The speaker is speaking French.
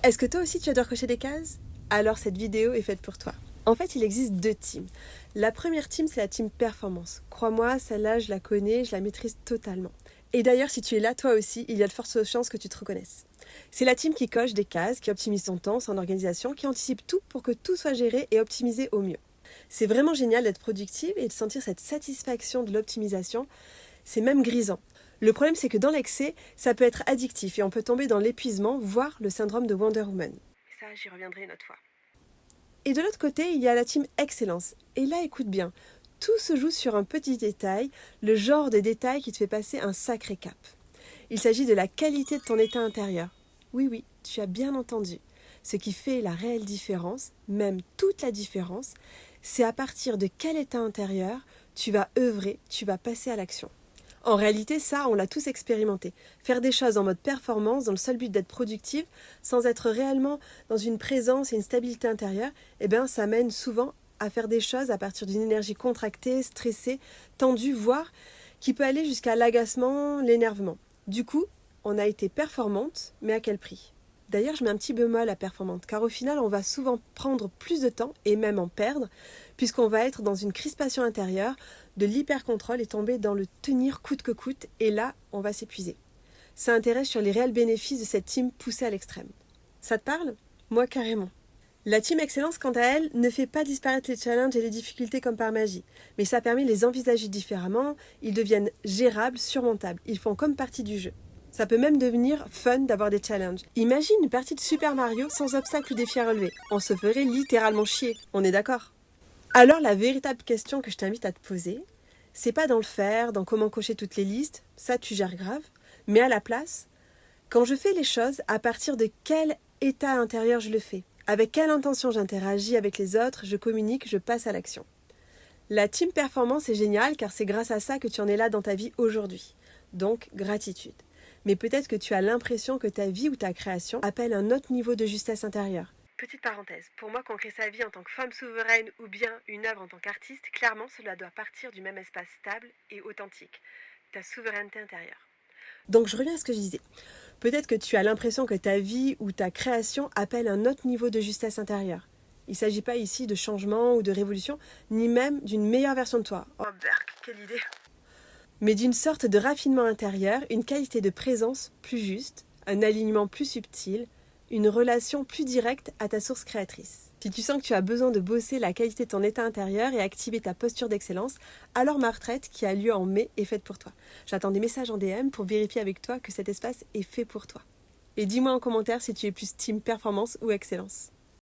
Est-ce que toi aussi tu adores cocher des cases? Alors cette vidéo est faite pour toi. En fait, il existe deux teams. La première team, c'est la team performance. Crois-moi, celle-là, je la connais, je la maîtrise totalement. Et d'ailleurs, si tu es là, toi aussi, il y a de fortes chances que tu te reconnaisses. C'est la team qui coche des cases, qui optimise son temps, son organisation, qui anticipe tout pour que tout soit géré et optimisé au mieux. C'est vraiment génial d'être productive et de sentir cette satisfaction de l'optimisation. C'est même grisant. Le problème, c'est que dans l'excès, ça peut être addictif et on peut tomber dans l'épuisement, voire le syndrome de Wonder Woman. Ça, j'y reviendrai une autre fois. Et de l'autre côté, il y a la team excellence. Et là, écoute bien, tout se joue sur un petit détail, le genre de détail qui te fait passer un sacré cap. Il s'agit de la qualité de ton état intérieur. Oui, oui, tu as bien entendu. Ce qui fait la réelle différence, même toute la différence, c'est à partir de quel état intérieur tu vas œuvrer, tu vas passer à l'action. En réalité, ça, on l'a tous expérimenté. Faire des choses en mode performance, dans le seul but d'être productive, sans être réellement dans une présence et une stabilité intérieure, eh bien, ça mène souvent à faire des choses à partir d'une énergie contractée, stressée, tendue, voire qui peut aller jusqu'à l'agacement, l'énervement. Du coup, on a été performante, mais à quel prix? D'ailleurs, je mets un petit bémol à performante, car au final, on va souvent prendre plus de temps, et même en perdre, puisqu'on va être dans une crispation intérieure, de l'hyper-contrôle et tomber dans le tenir coûte que coûte, et là, on va s'épuiser. Ça intéresse sur les réels bénéfices de cette team poussée à l'extrême. Ça te parle? Moi, carrément. La team excellence, quant à elle, ne fait pas disparaître les challenges et les difficultés comme par magie, mais ça permet de les envisager différemment, ils deviennent gérables, surmontables, ils font comme partie du jeu. Ça peut même devenir fun d'avoir des challenges. Imagine une partie de Super Mario sans obstacle ou défi à relever. On se ferait littéralement chier, on est d'accord? Alors la véritable question que je t'invite à te poser, c'est pas dans le faire, dans comment cocher toutes les listes, ça tu gères grave, mais à la place, quand je fais les choses, à partir de quel état intérieur je le fais? Avec quelle intention j'interagis avec les autres, je communique, je passe à l'action. La team performance est géniale car c'est grâce à ça que tu en es là dans ta vie aujourd'hui. Donc, gratitude. Mais peut-être que tu as l'impression que ta vie ou ta création appelle un autre niveau de justesse intérieure. Petite parenthèse, pour moi, qu'on crée sa vie en tant que femme souveraine ou bien une œuvre en tant qu'artiste, clairement, cela doit partir du même espace stable et authentique, ta souveraineté intérieure. Donc, je reviens à ce que je disais. Peut-être que tu as l'impression que ta vie ou ta création appelle un autre niveau de justesse intérieure. Il ne s'agit pas ici de changement ou de révolution, ni même d'une meilleure version de toi. Oh berk, quelle idée! Mais d'une sorte de raffinement intérieur, une qualité de présence plus juste, un alignement plus subtil, une relation plus directe à ta source créatrice. Si tu sens que tu as besoin de bosser la qualité de ton état intérieur et activer ta posture d'excellence, alors ma retraite qui a lieu en mai est faite pour toi. J'attends des messages en DM pour vérifier avec toi que cet espace est fait pour toi. Et dis-moi en commentaire si tu es plus team performance ou excellence.